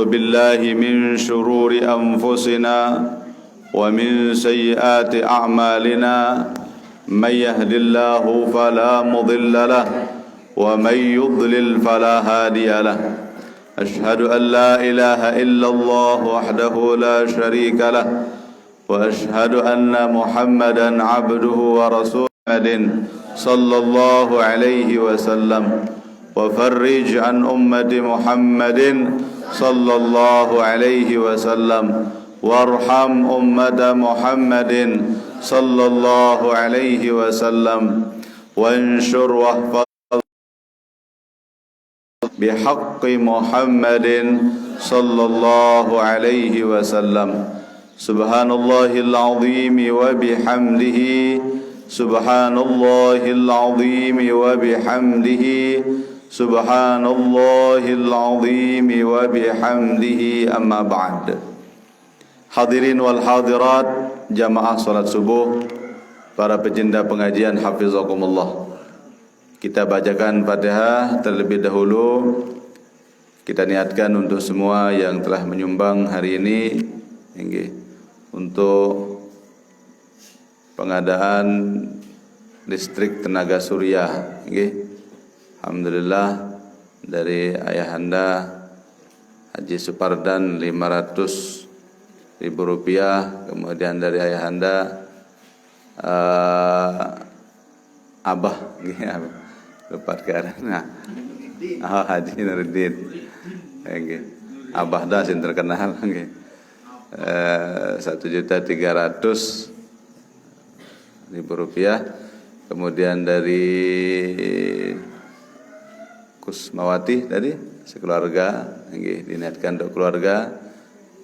بالله من شرور أنفسنا ومن سيئات أعمالنا من يهد الله فلا مضل له ومن يضلل فلا هادي له أشهد أن لا إله إلا الله وحده لا شريك له وأشهد أن محمدا عبده ورسوله صلى الله عليه وسلم وفرج عن أمة محمد صلى الله عليه وسلم وارحم أمة محمد صلى الله عليه وسلم وانشر واحفظ بحق محمد صلى الله عليه وسلم سبحان الله العظيم وبحمده سبحان الله العظيم وبحمده سبحان الله العظيم وبحمده أما بعد. Hadirin wal hadirat jamaah salat subuh, para pecinta pengajian hafizakumullah. Kita bacakan Fatihah terlebih dahulu. Kita niatkan untuk semua yang telah menyumbang hari ini untuk pengadaan listrik tenaga surya. Alhamdulillah dari ayahanda Haji Supardan 500.000 rupiah, kemudian dari ayahanda Abah lupa sekarang. Haji Nuruddin. Abah dah sing terkenal. 1.300.000 rupiah. Kemudian dari Kusmawati tadi sekeluarga, diniatkan untuk keluarga.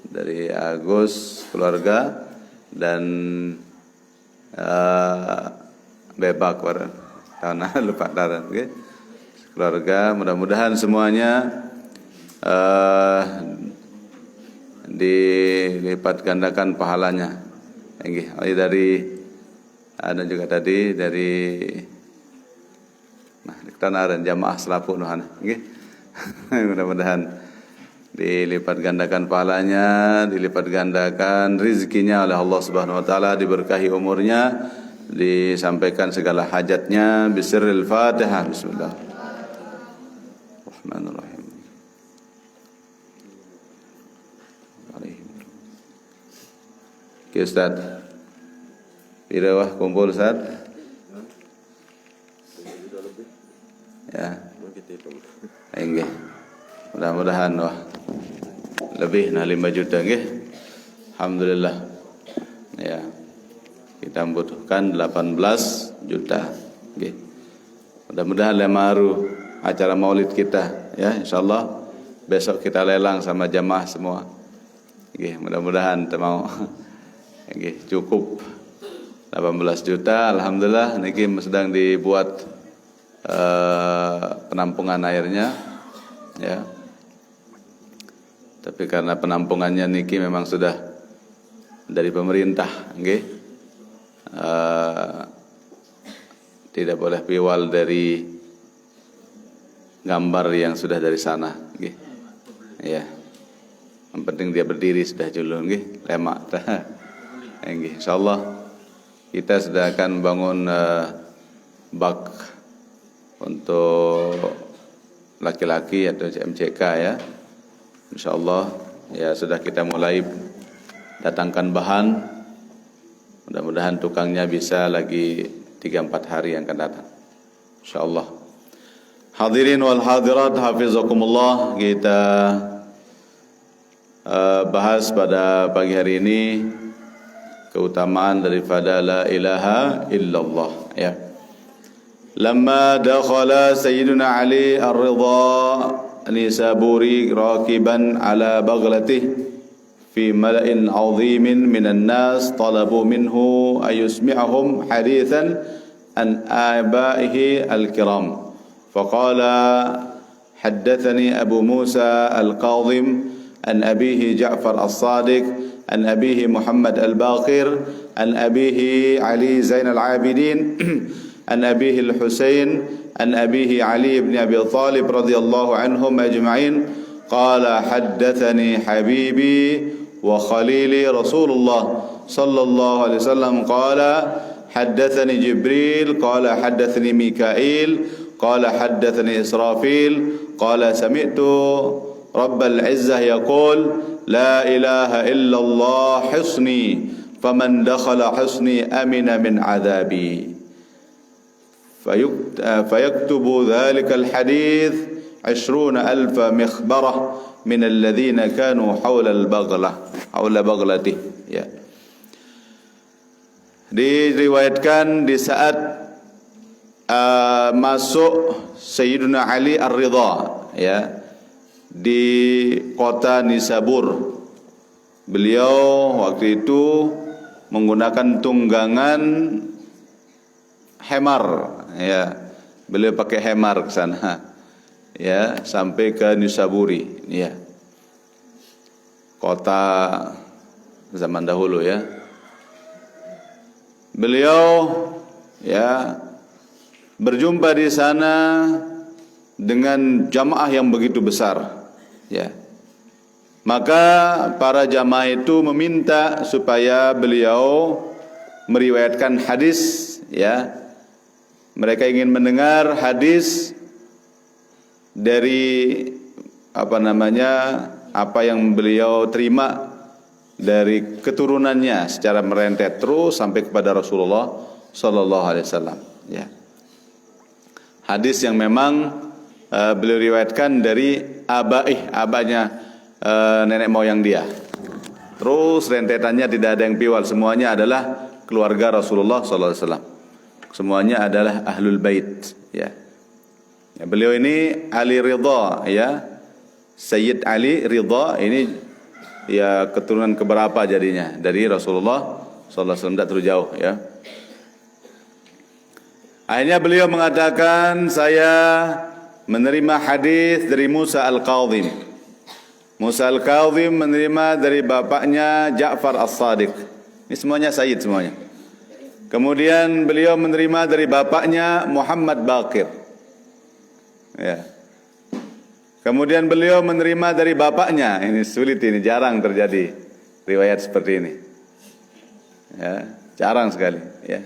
Dari Agus keluarga dan Bebak karena lupa daran, keluarga. Mudah-mudahan semuanya dilipat gandakan pahalanya. Dari ada juga tadi dari Tanaran jamaah Selapuk Nuhana. Mudah-mudahan dilipat gandakan pahalanya, dilipat gandakan rezekinya oleh Allah Subhanahu wa taala, diberkahi umurnya, disampaikan segala hajatnya. Bisirril Fatihah. Bismillahirrahmanirrahim. Oke Ustaz, Pirawah kumpul Ustaz. Ya. Nggih. Mudah-mudahan lebih 5 juta nggih. Alhamdulillah. Ya. Kita membutuhkan 18 juta nggih. Mudah-mudahan lemaru acara Maulid kita ya, insyaallah besok kita lelang sama jamaah semua. Nggih, mudah-mudahan mau nggih cukup 18 juta. Alhamdulillah niki sedang dibuat penampungan airnya ya. Tapi karena penampungannya niki memang sudah dari pemerintah nggih. Tidak boleh piwal dari gambar yang sudah dari sana nggih. Ya. Yang penting dia berdiri sudah dulu nggih, lemak. Nggih, insyaallah kita sudah akan bangun bak untuk laki-laki atau MCK ya. Insyaallah ya sudah kita mulai datangkan bahan. Mudah-mudahan tukangnya bisa lagi 3-4 hari yang akan datang. Insyaallah. Hadirin wal hadirat hafizakumullah, kita bahas pada pagi hari ini keutamaan daripada la ilaha illallah ya. Lamma dakhala Sayyiduna Ali Ar-Ridha Nisaburi rakiban ala baghlatihi fi mala'in 'azimin minan nas talabu minhu ayusmi'ahum hadithan an abaihi al-kiram faqala haddathani Abu Musa al-Kadhim an abihi Ja'far as-Sadiq an abihi Muhammad al-Baqir an abihi Ali Zain al-Abidin an abihi al-Husain an abihi Ali ibn Abi Talib radhiyallahu anhum ajma'in qala haddatsani habibi wa khalili Rasulullah sallallahu alaihi wasallam qala haddatsani Jibril qala haddatsani Mikail qala haddatsani Israfil qala sami'tu Rabbal Izzah yaqul la ilaha illallah hisni faman dakhala hisni amina min adzabi fayaktubu dhalikal hadith 20,000 mikhbarah min alladhina kanu hawla baghlati. Ya. Diriwayatkan di saat masuk Sayyidina Ali Ar-Ridha, ya, di kota Nisabur. Beliau waktu itu menggunakan tunggangan hemar, ya. Beliau pakai hemar ke sana, ya, sampai ke Nisaburi, ya. Kota zaman dahulu, ya. Beliau, ya, berjumpa di sana dengan jamaah yang begitu besar, ya. Maka para jamaah itu meminta supaya beliau meriwayatkan hadis, ya. Mereka ingin mendengar hadis dari apa yang beliau terima dari keturunannya secara merentet terus sampai kepada Rasulullah sallallahu alaihi wasallam, ya. Hadis yang memang beliau riwayatkan dari abahnya nenek moyang dia. Terus rentetannya tidak ada yang piwal, semuanya adalah keluarga Rasulullah sallallahu alaihi wasallam. Semuanya adalah ahlul bait, ya. Ya, beliau ini Ali Ridha, ya. Sayyid Ali Ridha ini, ya, keturunan keberapa jadinya dari Rasulullah sallallahu alaihi wasallam, tidak terlalu jauh, ya. Akhirnya beliau mengatakan, saya menerima hadis dari Musa Al-Kadhim. Musa Al-Kadhim menerima dari bapaknya Ja'far As-Sadiq. Ini semuanya Sayyid semuanya. Kemudian beliau menerima dari bapaknya Muhammad Baqir, ya. Kemudian beliau menerima dari bapaknya, ini sulit, ini jarang terjadi riwayat seperti ini, ya, jarang sekali, ya.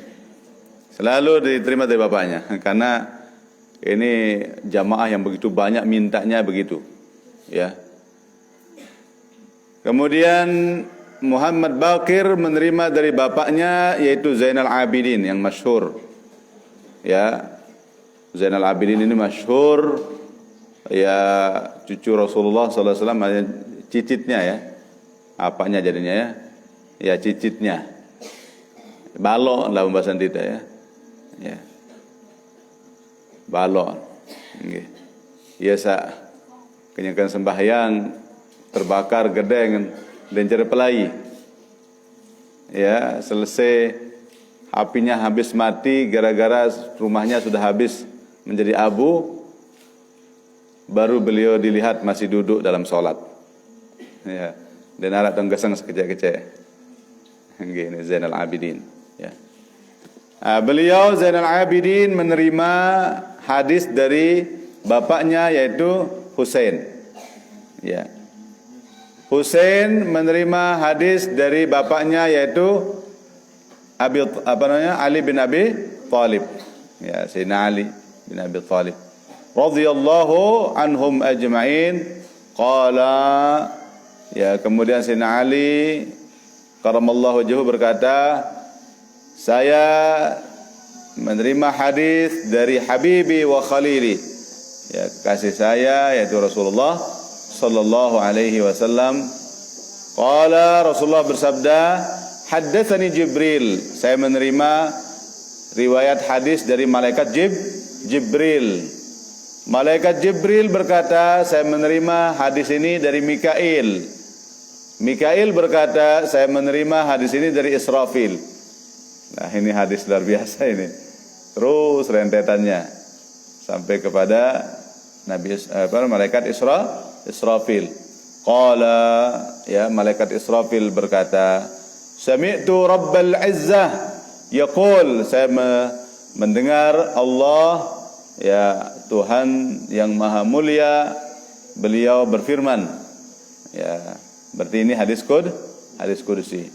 Selalu diterima dari bapaknya, karena ini jamaah yang begitu banyak mintanya begitu, ya. Kemudian Muhammad Baqir menerima dari bapaknya, yaitu Zainal Abidin yang masyhur, ya. Zainal Abidin ini masyhur, ya, cucu Rasulullah sallallahu alaihi wasallam, cicitnya, ya. Apanya jadinya, ya? Ya, cicitnya. Balok dalam bahasa kita, ya. Ya. Balok. Nggih. Biasa kenyangkan sembahyang terbakar gedeng dan cari pelai. Ya, selesai apinya habis mati gara-gara rumahnya sudah habis menjadi abu, baru beliau dilihat masih duduk dalam sholat, ya, dan alat tenggesang sekecil-kecil. Ini Zainal Abidin, ya. Beliau Zainal Abidin menerima hadis dari bapaknya, yaitu Husain, ya. Husain menerima hadis dari bapaknya, yaitu Ali bin Abi Thalib, ya, Sayyidina Ali bin Abi Thalib radhiyallahu anhum ajma'in. Qala, ya, kemudian Sayyidina Ali karamallahu wajhahu berkata, saya menerima hadis dari Habibi wa Khalili, ya, kasih saya, yaitu Rasulullah sallallahu alaihi wasallam. Qala, Rasulullah bersabda, haddatsani Jibril, saya menerima riwayat hadis dari malaikat Jibril. Malaikat Jibril berkata, saya menerima hadis ini dari Mikail. Mikail berkata, saya menerima hadis ini dari Israfil. Nah, ini hadis luar biasa ini. Terus rentetannya sampai kepada malaikat Israfil. Qala, ya, malaikat Israfil berkata, sami'tu Rabbal Izzah yaqul, saya mendengar Allah, ya, Tuhan yang maha mulia beliau berfirman, ya, berarti ini hadis qudsi.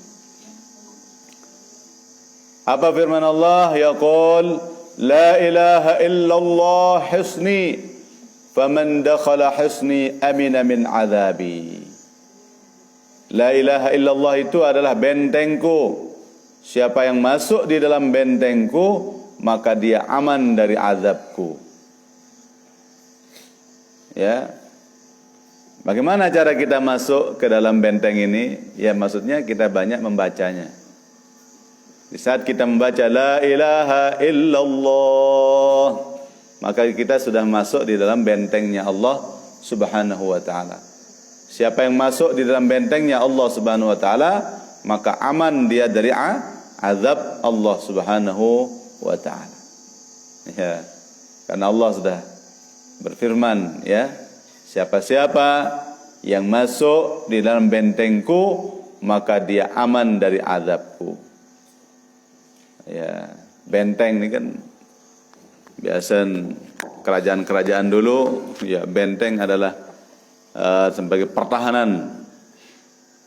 Apa firman Allah? Yaqul la ilaha illallah hisni faman dakhala hisni amina min azabi. La ilaha illallah itu adalah bentengku. Siapa yang masuk di dalam bentengku, maka dia aman dari azabku. Ya. Bagaimana cara kita masuk ke dalam benteng ini? Ya, maksudnya kita banyak membacanya. Di saat kita membaca la ilaha illallah, maka kita sudah masuk di dalam bentengnya Allah Subhanahu wa taala. Siapa yang masuk di dalam bentengnya Allah Subhanahu wa taala, maka aman dia dari azab Allah Subhanahu wa taala. Ya. Karena Allah sudah berfirman, ya, siapa-siapa yang masuk di dalam bentengku, maka dia aman dari azabku. Ya, benteng ini kan biasa kerajaan-kerajaan dulu, ya, benteng adalah sebagai pertahanan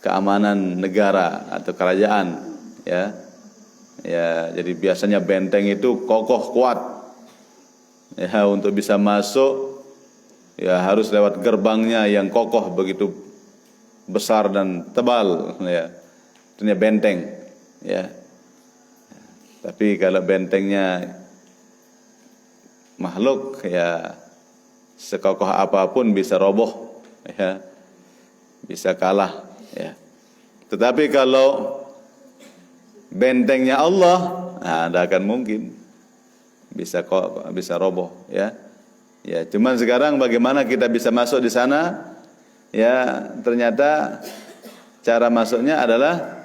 keamanan negara atau kerajaan, ya. Ya, jadi biasanya benteng itu kokoh kuat. Ya, untuk bisa masuk, ya, harus lewat gerbangnya yang kokoh begitu besar dan tebal, ya. Itu benteng, ya. Tapi kalau bentengnya makhluk, ya, sekokoh apapun bisa roboh, ya, bisa kalah, ya. Tetapi kalau bentengnya Allah, nah, tidak akan mungkin bisa roboh, ya. Ya, cuman sekarang bagaimana kita bisa masuk di sana? Ya, ternyata cara masuknya adalah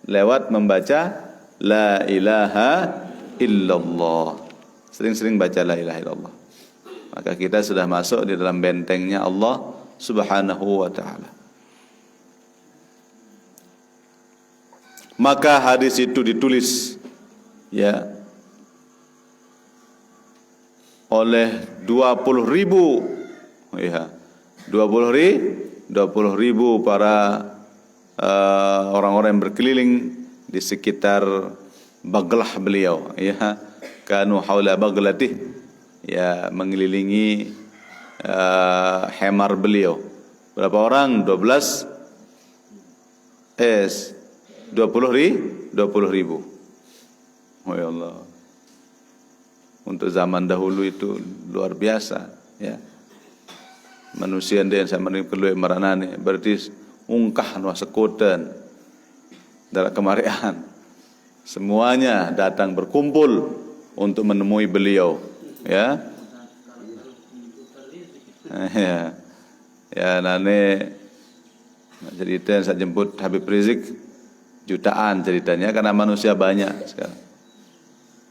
lewat membaca la ilaha illallah. Sering-sering baca la ilaha illallah, maka kita sudah masuk di dalam bentengnya Allah Subhanahu wa ta'ala. Maka hadis itu ditulis, ya, oleh 20.000, ya, 20.000 para orang-orang yang berkeliling di sekitar baglah beliau, ya, kanu haula baglatih, ya, mengelilingi hemar beliau. Berapa orang? 20.000. Oh ya Allah. Untuk zaman dahulu itu luar biasa, ya. Manusia yang sama dengan keluar maranane berarti ungkah nuah sekutan dalam kemarian. Semuanya datang berkumpul untuk menemui beliau, ya. Ya. Ya, nane cerita saya jemput Habib Rizik jutaan ceritanya, karena manusia banyak sekarang.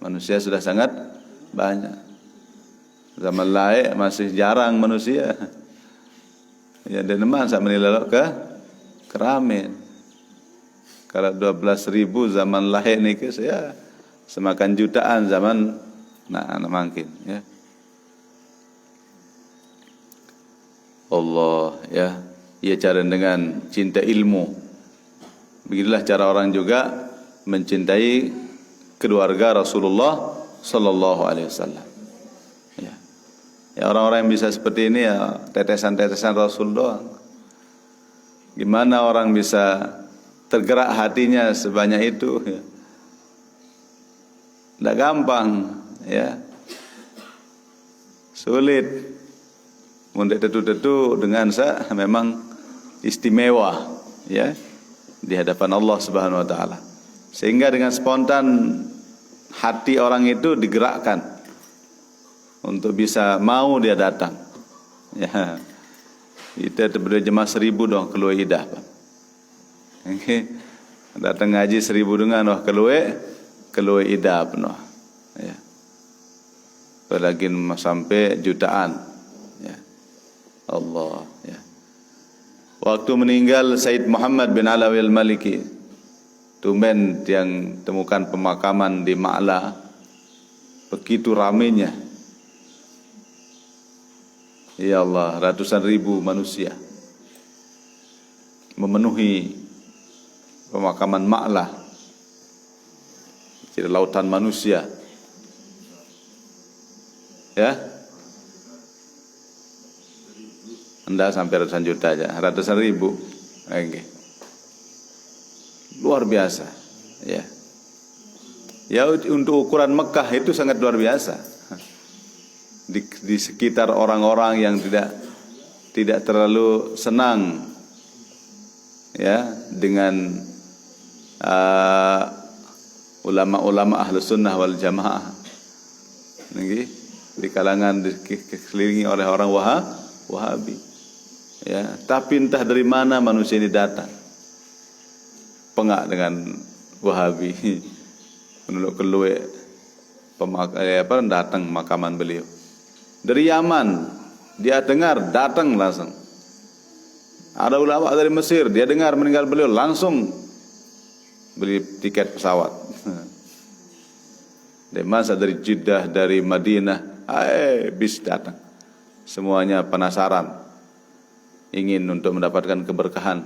Manusia sudah sangat banyak. Zaman lain masih jarang manusia. Ya, dan teman saya menilai ke Keramin. Kalau 12.000 zaman lahir ni ke saya semakan jutaan zaman makin, ya. Allah, ya. Ia cara dengan cinta ilmu. Begitulah cara orang juga mencintai keluarga Rasulullah sallallahu alaihi wasallam. Ya. Ya, orang-orang yang bisa seperti ini, ya, tetesan-tetesan Rasul doang. Gimana orang bisa tergerak hatinya sebanyak itu, ya. Tidak gampang, ya. Sulit. Untuk tetu-tetu dengan saya memang istimewa, ya, di hadapan Allah Subhanahu wa taala. Sehingga dengan spontan hati orang itu digerakkan untuk bisa mau dia datang. Ya. Kita berdua jemaah 1.000 dong keluar idah, Pak. Okay. Datang ngaji 1.000 dengan keluar idah penuh. Ya. Apalagi sampai jutaan. Ya. Allah, ya. Waktu meninggal Said Muhammad bin Alawi al-Maliki, tumben yang temukan pemakaman di Ma'la, begitu ramainya. Ya Allah, ratusan ribu manusia memenuhi pemakaman Ma'lah, jadi lautan manusia. Ya, Anda sampai ratusan juta aja, ratusan ribu. Oke. Luar biasa. Ya. Ya, untuk ukuran Mekah itu sangat luar biasa. Di sekitar orang-orang yang tidak terlalu senang ya dengan ulama-ulama Ahlus Sunnah wal Jamaah. Di kalangan dikelilingi oleh orang Wahabi. Ya, tapi entah dari mana manusia ini datang. Pengak dengan Wahabi. Menurut kelue datang makaman beliau. Dari Yaman, dia dengar, datang langsung. Ada ulama dari Mesir, dia dengar meninggal beliau, langsung beli tiket pesawat. Dari masa dari Jeddah, dari Madinah, bis datang. Semuanya penasaran, ingin untuk mendapatkan keberkahan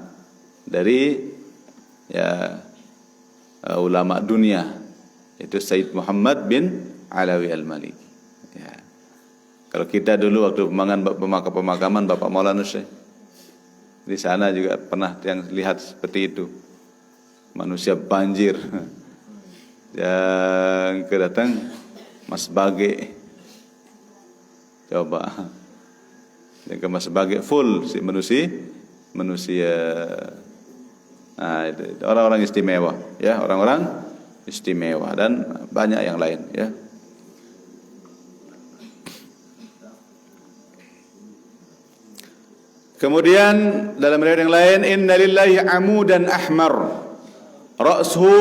dari ulama dunia, itu Sayyid Muhammad bin Alawi Al-Maliki. Ya. Kalau kita dulu waktu pemakaman Bapak Maulana Syekh, di sana juga pernah yang lihat seperti itu, manusia banjir. Yang kedatang Mas Bage, coba yang ke Mas Bage full si manusia. Nah, itu orang-orang istimewa, ya, orang-orang istimewa dan banyak yang lain, ya. Kemudian dalam riwayat yang lain, inna lillahi amudan ahmar ra'suhu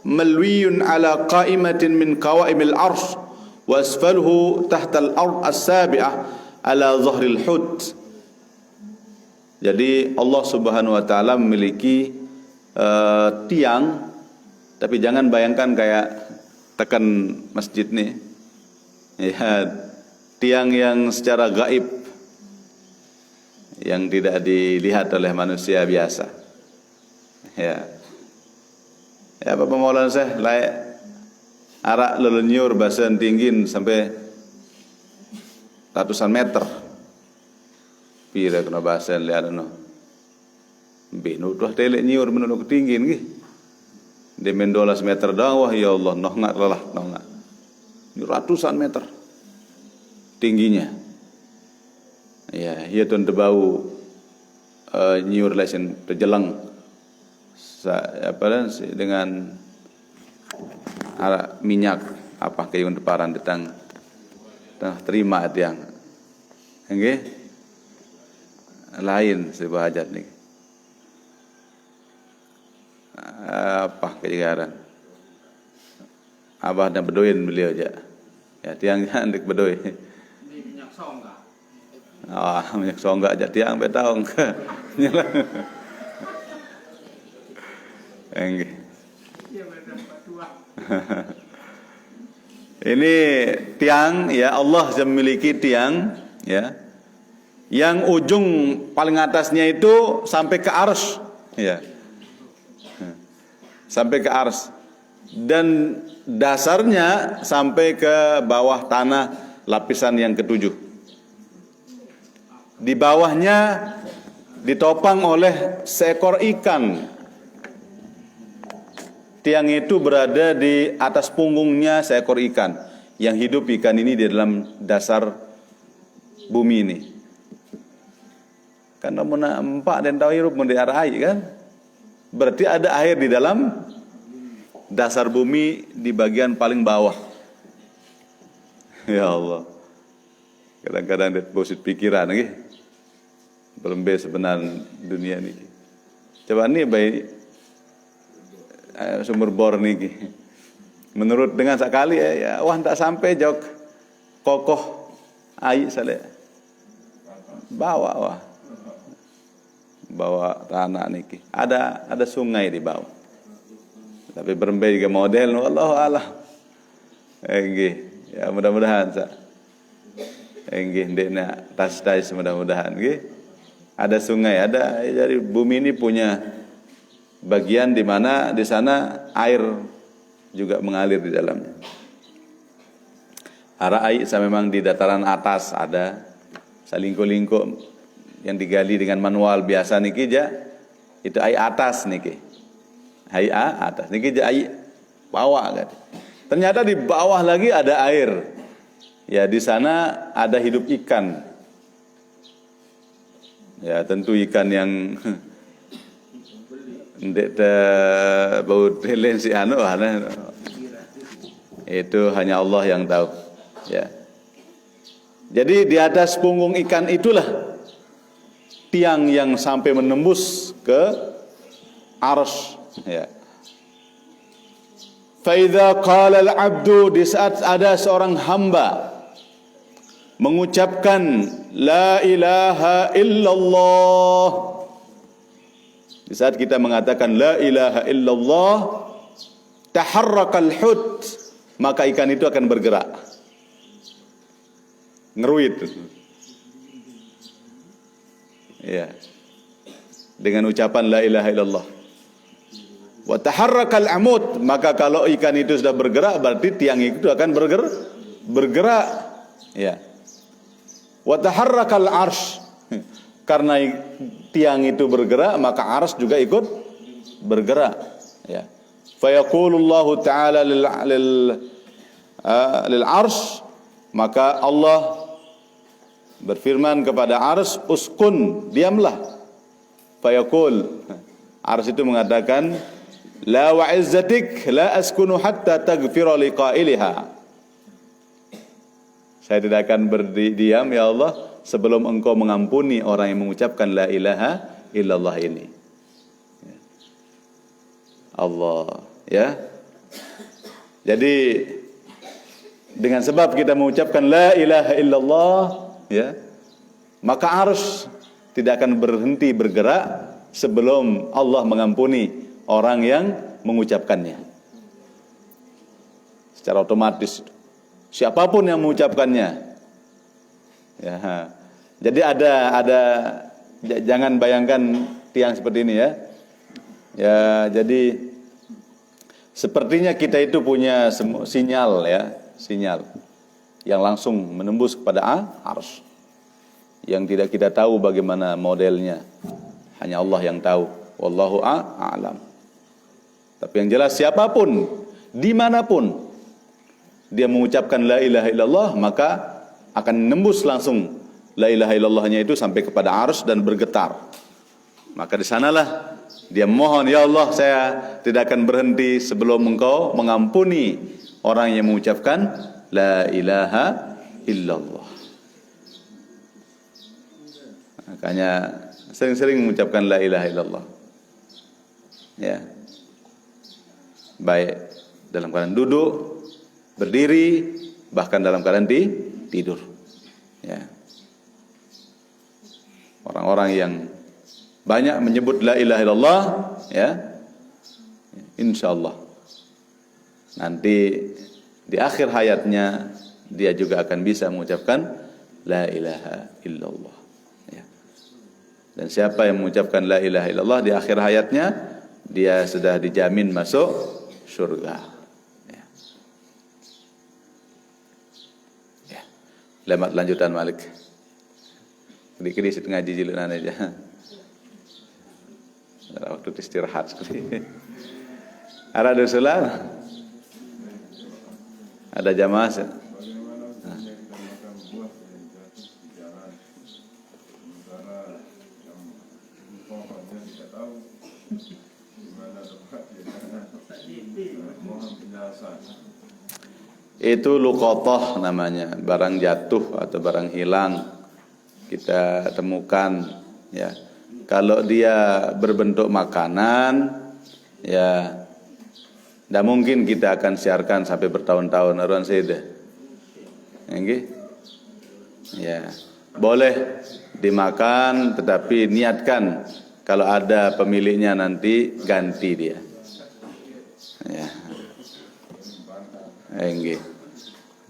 malwiyun ala qa'imatin min qawaimil arsh wa asfaluhu tahta al-ard as-sabi'ah ala zahril hud. Jadi Allah Subhanahu wa taala memiliki tiang, tapi jangan bayangkan kayak tekan masjid nih. Ya, tiang yang secara gaib, yang tidak dilihat oleh manusia biasa. Ya. Ya, Bapak Maulana Syekh layak arak lelunyur basan tinggin sampai ratusan meter. Pira kena basan lihat no. Benu tuh telek nyur menurut ketinggin nggih. Di 12 meter doang, wah ya Allah, nongak lelah, nongak. Ini ratusan meter tingginya. Ya, ia tuan terbau nyur lesin terjelang dengan minyak apa kayun deparan datang terima tiang. Nggih. Lain sebuah hajat nih. Apa kejaran? Abah dan bedoin beliau aja. Ya, tiang handik bedoi. Minyak songgak. Minyak songgak aja tiang betaong. Enggih. Ini tiang, ya, Allah memiliki tiang, ya, yang ujung paling atasnya itu sampai ke arsy, ya, sampai ke arsy, dan dasarnya sampai ke bawah tanah lapisan yang ketujuh. Di bawahnya ditopang oleh seekor ikan. Tiang itu berada di atas punggungnya seekor ikan. Yang hidup ikan ini di dalam dasar bumi ini. Karena empak dan tahu hirup di arah air kan. Berarti ada air di dalam dasar bumi di bagian paling bawah. Ya Allah. Kadang-kadang deposit pikiran nggih. Berembe sebenarnya dunia ini. Coba nih baik sumber bor niki. Menurut dengan sekali ya wah tak sampai jok kokoh air sale. Bawa tanah niki. Ada sungai di bawah. Tapi berembe juga model wallahu alam. Nggih. Ya mudah-mudahan Nggih, ndekna tas-tas mudah-mudahan nggih. Ada sungai, ada dari bumi ini punya bagian di mana di sana air juga mengalir di dalamnya. Arai memang di dataran atas ada salingko-lingko yang digali dengan manual biasa niki ja itu air atas niki. Air atas niki ja air bawah kan. Ternyata di bawah lagi ada air. Ya di sana ada hidup ikan. Ya tentu ikan yang ndek bau telen si anu itu hanya Allah yang tahu. Ya. Jadi di atas punggung ikan itulah tiang yang sampai menembus ke arsy. Ya. Fa idza qala al-'abdu, di saat ada seorang hamba mengucapkan la ilaha illallah, di saat kita mengatakan la ilaha illallah, taharrakal hut, maka ikan itu akan bergerak, ngeruit. Ya. Dengan ucapan la ilaha illallah. Wa taharrakal amud, maka kalau ikan itu sudah bergerak berarti tiang itu akan bergerak. Ya. Wa taharrakal arsy, karena tiang itu bergerak maka arsy juga ikut bergerak. Ya. Fa yaqulullahu ta'ala lil arsy, maka Allah berfirman kepada arsy, uskun, diamlah. Fa yaqul, arsy itu mengatakan la wa izzatik la askunu hatta taghfira liqailiha. Saya tidak akan berdiam ya Allah sebelum engkau mengampuni orang yang mengucapkan la ilaha illallah ini. Allah, ya. Jadi dengan sebab kita mengucapkan la ilaha illallah, ya, maka arsy tidak akan berhenti bergerak sebelum Allah mengampuni orang yang mengucapkannya. Secara otomatis siapapun yang mengucapkannya. Ya. Jadi ada jangan bayangkan tiang seperti ini ya. Ya, jadi sepertinya kita itu punya sinyal ya, sinyal yang langsung menembus kepada arsy. Yang tidak kita tahu bagaimana modelnya. Hanya Allah yang tahu. Wallahu a'lam. Tapi yang jelas siapapun, dimanapun dia mengucapkan la ilaha illallah, maka akan menembus langsung la ilaha illallahnya itu sampai kepada arsy dan bergetar. Maka di sanalah dia mohon, ya Allah, saya tidak akan berhenti sebelum engkau mengampuni orang yang mengucapkan la ilaha illallah. Makanya sering-sering mengucapkan la ilaha illallah. Ya. Baik dalam keadaan duduk, berdiri, bahkan dalam keadaan tidur. Ya. Orang-orang yang banyak menyebut la ilaha illallah, ya, insyaallah nanti di akhir hayatnya dia juga akan bisa mengucapkan la ilaha illallah. Ya. Dan siapa yang mengucapkan la ilaha illallah di akhir hayatnya, dia sudah dijamin masuk surga. Ya. Ya. Lemat lanjutan Malik. Dikit-dikit ngaji jilunan aja. Waktu istirahat sekali. Ada dosulan? Ada jamaah? Itu luqatah namanya, barang jatuh atau barang hilang kita temukan, ya. Kalau dia berbentuk makanan, ya, tidak mungkin kita akan siarkan sampai bertahun-tahun. Aruan saya ya, boleh dimakan, tetapi niatkan kalau ada pemiliknya nanti ganti dia. Ya,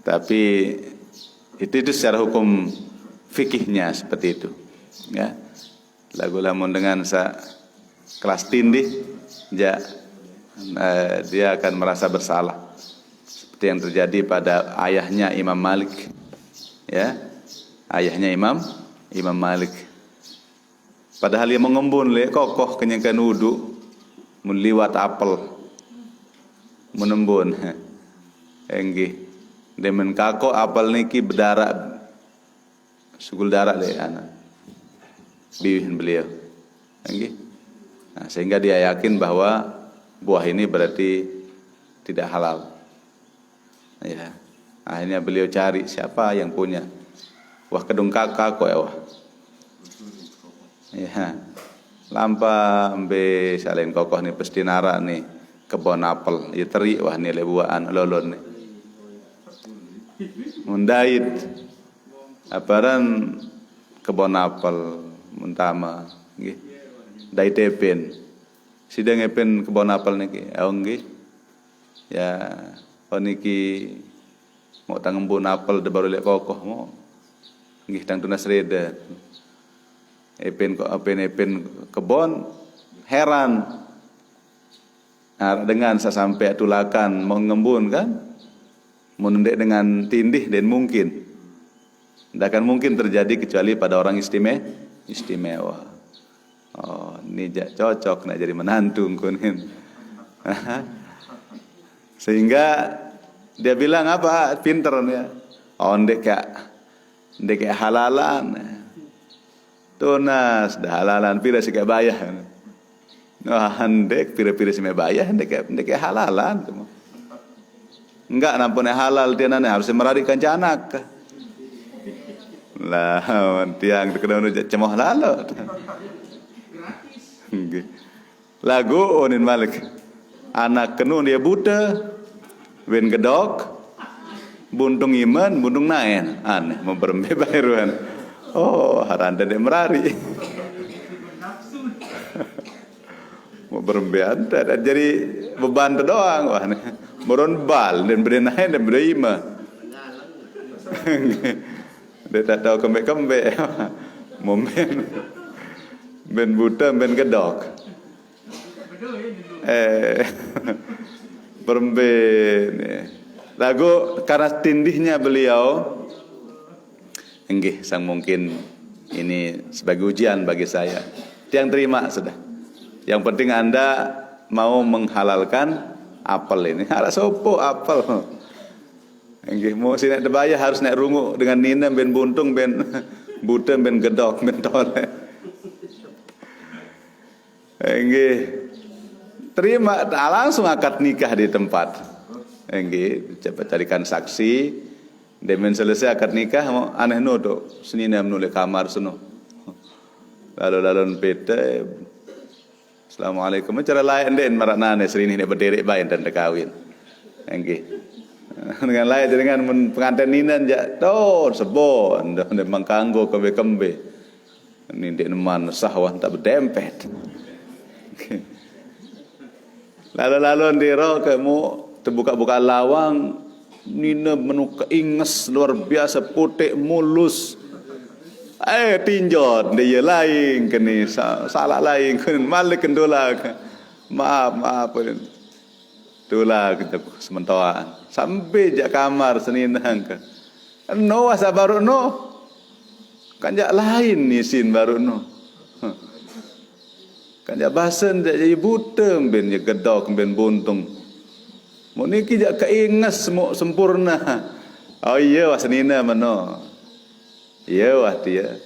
tapi Itu secara hukum fikihnya seperti itu. Ya. Lagu lamun dengan kelas tindih, dia akan merasa bersalah. Seperti yang terjadi pada ayahnya Imam Malik. Ya. Ayahnya Imam Malik. Padahal dia mengembun kokoh kenyangkan wudu, meliwat apel, menembun. Enggih. Demen kako apel niki berdarah, sugul darah anak biwin beliau. Enggih. Nah, sehingga dia yakin bahwa buah ini berarti tidak halal. Ya. Akhirnya beliau cari siapa yang punya. Wah kedung kako ya wah. Ya. Lampa ambe salin kokoh ni pasti nara nih kebon apel. Ya teri wah ni lebuaan lolon nih. Mundait aparan kebon apel muntama nggih. Dai tepen. Sidang epen kebon apel niki. Nggih. Ya niki mau tangembun apel de baru lek kokoh mau. Nggih tang tunas reda. Epen kebon heran. Nah, dengan sampai tulakan mengembun kan? Menundek dengan tindih dan mungkin tidak akan mungkin terjadi kecuali pada orang istimewa. Oh, ini cocok nak jadi menantu kunin. Sehingga dia bilang apa? Pinter ya. Oh, ndek kayak halalan. Tunas dah halalan pira sih kayak bayah. Wah, ndek pira-pira sih bayah, ndek kayak halalan tuh. Enggak nampunnya halal dia nana harus meradikan anak. Lah tiang terkenal cemoh lalu. Lagu onin Malik. Anak kenun dia buta, wen gedok, buntung iman, buntung naen. Aneh memperembe bayaruan. Oh haranda dia merari. Mau berembean dan jadi beban doang wah nih. Moron bal dan berenai dan berima. Dia tak tahu kembek momen ben buta ben gedok. Peremben. Lagu karena tindihnya beliau, enggih sang mungkin ini sebagai ujian bagi saya. Yang terima sudah. Yang penting Anda mau menghalalkan apel ini. Ada sopo apel. Enggih mau sinek debaya harus naik rungu dengan nina ben buntung ben buta ben gedok ben tole. Enggih terima langsung akad nikah di tempat. Enggih cepat carikan saksi. Demen selesai akad nikah mau aneh no do senina menulis kamar seno. Lalu pete Assalamualaikum. Cara lain den maraknane srini nek berdiri bae dan kawin. Nggih. Dengan lain dengan pengantin ninan ja ton sebon dan mangkanggo kembe-kembe. Ini dek neman sahwan tak berdempet. Lalu ndiro kemu terbuka-buka lawang nina menu keinges luar biasa putih mulus. Tinjot dia lain kini salah lain kan Malik kendola maaf dola kita sementara sampai jak kamar seninang kan no asa baru no kan jak lain nisin baru no kan jak basen jak jadi buta ben jak gedok ben buntung mau niki jak keinges mau sempurna oh iya wah senina mano. Ya wah dia.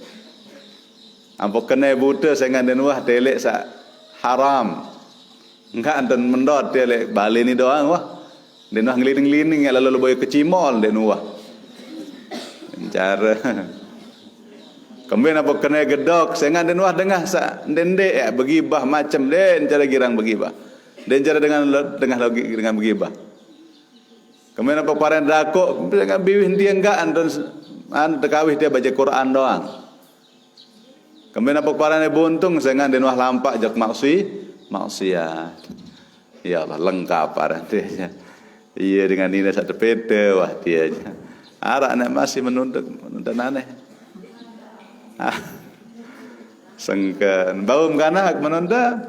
Ampok kena buta saya nganden wah telek sak haram. Enggak anten mendot telek balik ni doang wah. Den wah ngeliling-liling lalu boy kecimol den wah. Cara. Kemudian ampok kena gedok saya nganden wah dengah sak dendek ya begibah macam den cara girang begibah. Den cara dengan begibah. Kemudian ampok paran dakok dengan biwin dia enggak anten tekawih dia baca Quran doang. Kemudian apa parane buntung dengan den wah lampak jak maksiat. Ya Allah lengkap parane. Iya dengan ini satu pete wah dia. Arak nek masih menuntut aneh. Ah, sengken. Bau mkanak menuntut.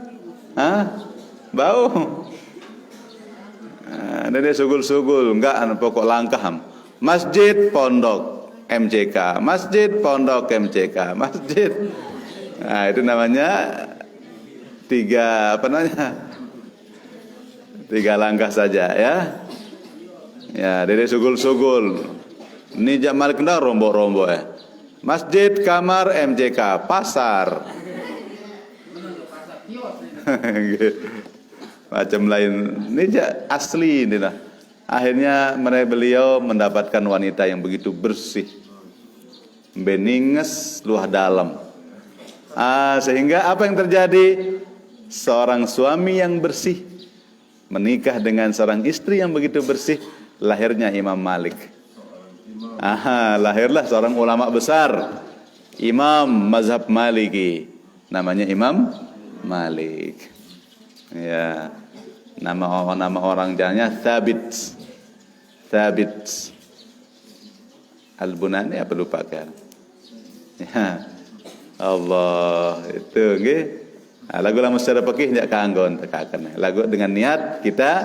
Bau. Ini sugul-sugul, enggak pokok langkah. Masjid pondok MCK, masjid pondok MCK, masjid. Nah, itu namanya tiga langkah saja ya. Ya, dari sugul-sugul. Ini jamal kena rombok-rombok ya. Masjid, kamar, MCK, pasar. Macam lain. Ini asli ini lah. Akhirnya beliau mendapatkan wanita yang begitu bersih, beninges, luah dalam. Sehingga apa yang terjadi? Seorang suami yang bersih menikah dengan seorang istri yang begitu bersih, lahirnya Imam Malik. Lahirlah seorang ulama besar, Imam Mazhab Maliki, namanya Imam Malik. Ya, nama orang jalannya Thabit Al-Bunani apa lupakan. Ya, Allah itu nggih. Lagu lama secara fikih tidak kanggon tekakan. Lagu dengan niat kita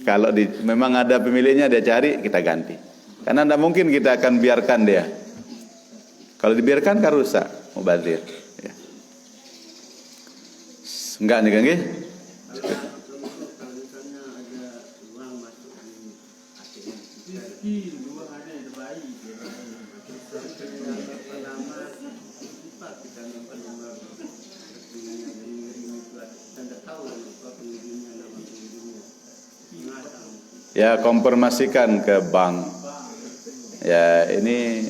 kalau memang ada pemiliknya dia cari, kita ganti. Karena tidak mungkin kita akan biarkan dia. Kalau dibiarkan kan rusak, mubazir. Ya. Enggak nih kan nggih? Ya, konfirmasikan ke bank. Ya, ini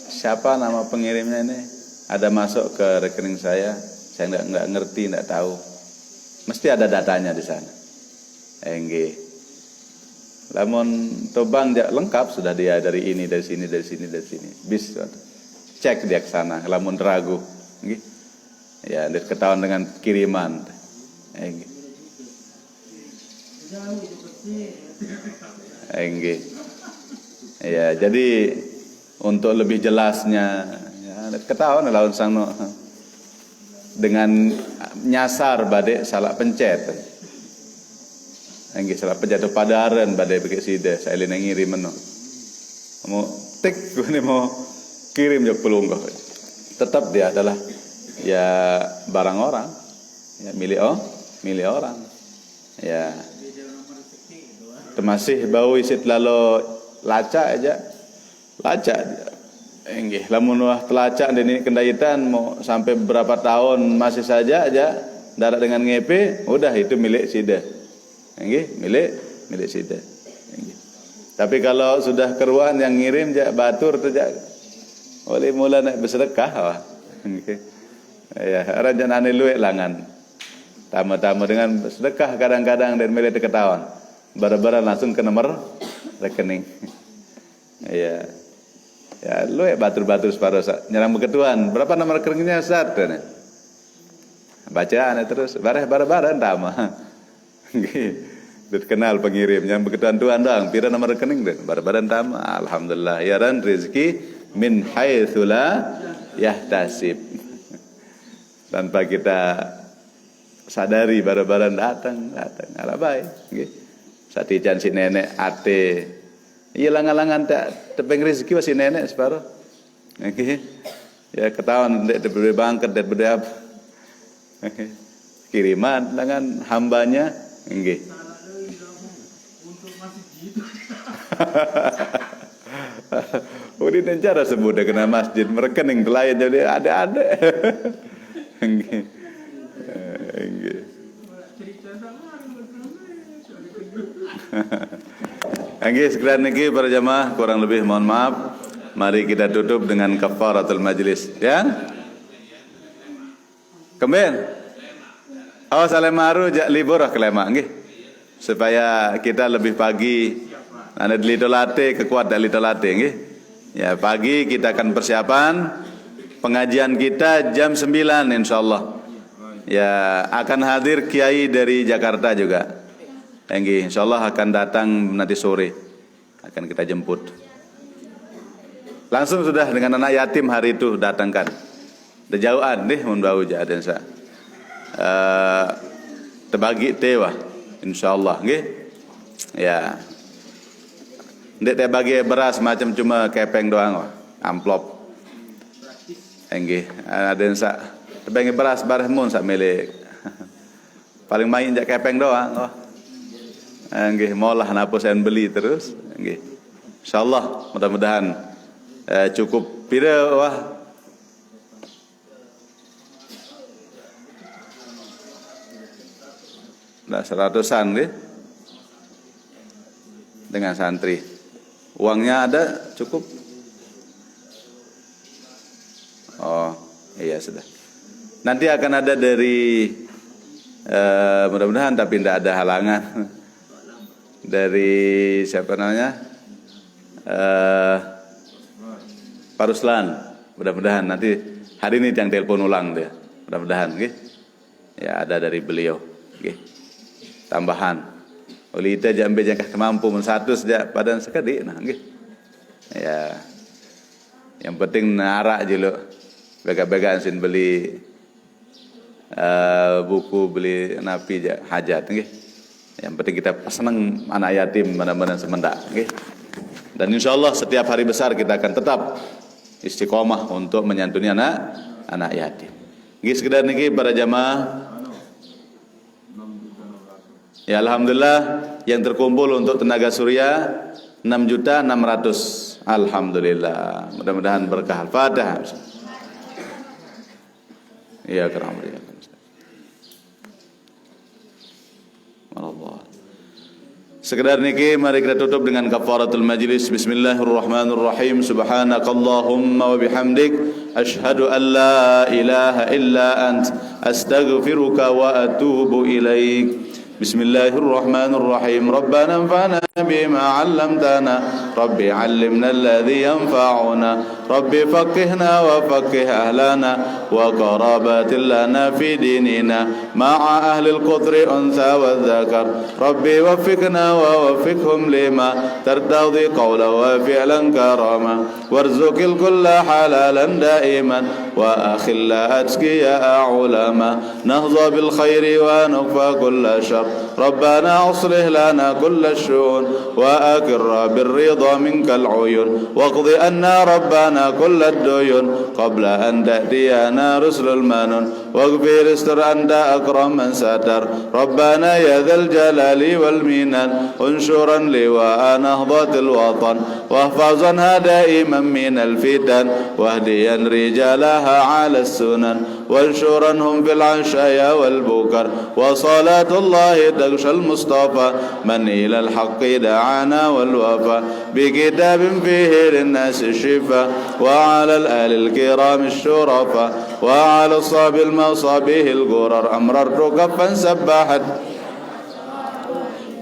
siapa nama pengirimnya ini? Ada masuk ke rekening saya enggak ngerti, enggak tahu. Mesti ada datanya di sana. Nggih. Lamun tobang dia lengkap sudah dia dari ini, dari sini. Bis cek dia ke sana. Lamun ragu, nggih. Ya, ketahuan dengan kiriman. Nggih. Nggih. Ya, jadi untuk lebih jelasnya ya, ketahuan lawan sang dengan nyasar badai salah pencet. Nggih, salah pencet padaran badai pakai sida saya lene ngirim meno. Mau tik gue mau kirim jok pelungguh. Tetap dia adalah ya barang orang. Ya milik orang. Ya. Masih bau isit lalu lacak aja. Lacak dia. Nggih, lamun wah telacak ini kendaitan mau sampai berapa tahun masih saja aja darat dengan ngepe, udah itu milik sida. Nggih, milik sida. Nggih. Tapi kalau sudah keruan yang ngirim jak batur tu jak oleh mula nak bersedekah wah. Nggih. Ya, rajan ane luwek langan. Tamu-tamu dengan sedekah kadang-kadang dan milik ketahuan. Bara-bara langsung ke nomor rekening. Iya. Ya, lu batur-batur separuh nyerang beketuan. Berapa nomor rekeningnya Ustaz? Bacaan terus bareh-bareh entama. Nggih. Kenal pengirim yang beketuan tuan doang. Pira nomor rekening deh. Bareh-bareh entama. Alhamdulillah. Ya ran rezeki min haitsu la yahtasib. Tanpa kita sadari bareh-bareh datang. Ala baik. Nggih. Satijan si nenek ate iya langan-langan tak tepeng rezeki si nenek separuh. Okay. Ya ketahuan dek diberi bangket dek beri apa. Okay. Kiriman langan hambanya nggih. Udah dan cara sebut kena masjid merekening lain jadi ada. Nggih. Nggih. Nggih, sekalian niki para jamaah kurang lebih mohon maaf. Mari kita tutup dengan kafaratul majlis, ya. Kemudian salemaru jak libur kelema nggih. Supaya kita lebih pagi ada litolate kekuat dari litolate nggih. Ya, pagi kita akan persiapan pengajian kita jam 9 insyaallah. Ya, akan hadir kiai dari Jakarta juga. Nggih, insyaallah akan datang nanti sore. Akan kita jemput. Langsung sudah dengan anak yatim hari itu datangkan. Dejauhan deh mun bau jaden sa. Terbagi tewa insyaallah nggih. Ya. Ndek teh bagi beras macam cuma kepeng doang wah, amplop. Nggih, aden sa tebang beras bareh mun sak milik. Paling main jak kepeng doang wah. Nggih, molah napa sen beli terus nggih. Insyaallah mudah-mudahan cukup pira wah. Nah, 100-an nggih. Dengan santri. Uangnya ada cukup? Oh, iya sudah. Nanti akan ada dari mudah-mudahan tapi tidak ada halangan. Dari siapa namanya? Pak Ruslan. Mudah-mudahan nanti hari ini yang telepon ulang dia. Mudah-mudahan nggih. Ya ada dari beliau nggih. Tambahan oleh itu jambe jangka kemampu men satu sejak padan sekali nah nggih ya yang penting narak je lo bega-begaan sin beli buku beli napi hajat nggih yang penting kita senang anak yatim mana-mana semendak nggih dan insyaallah setiap hari besar kita akan tetap istiqomah untuk menyantuni anak yatim nggih sekedar niki para jamaah. Ya alhamdulillah yang terkumpul untuk tenaga surya 6.600.000. Alhamdulillah. Mudah-mudahan berkah. Al-Fatihah. Ya karam. Allah. Sekedar niki mari kita tutup dengan kafaratul majlis. Bismillahirrahmanirrahim. Subhanakallahumma wa bihamdik asyhadu an la ilaha illa ant astaghfiruka wa atubu ilaik. Bismillahirrahmanirrahim. Rabbana anfa'na bima 'allamtana. Rabbi 'allimna alladhi yanfa'una. Rabbi faqihna wa faqih ahlana wa qarabatin lana fi dinina ma'a ahli al-qudri untha wa dhakar. Rabbi waffiqna wa waffiqhum lima tardadi qawla wa fi'lan karama warzuqil kulla halalan daiman wa akhilla atqiya ulama nahza bil khairi wa nukfa kulla shar. ربنا أصلح لنا كل الشؤون وأكر بالرضا منك العيون واقض أنا ربنا كل الديون قبل أن تأتينا رسل المنون واغفر استر أنت أكرم من ستر ربنا يا ذا الجلال والمنان انشرا لواء نهضة الوطن واحفظنها دائما من الفتن واهديا رجالها على السنن وانشرنهم في العشاء والبكر وصلاة الله تغشى المصطفى من إلى الحق دعانا والوفا بكتاب فيه للناس الشفاء وعلى الآل الكرام الشرفاء وعلى الصحب المصابيح الغرر أمررت كفا سبحت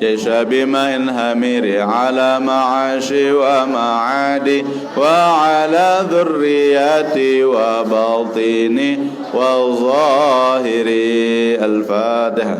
جيش بماء همير على معاشي ومعادي وعلى ذرياتي وباطني وظاهري. الفاتحة.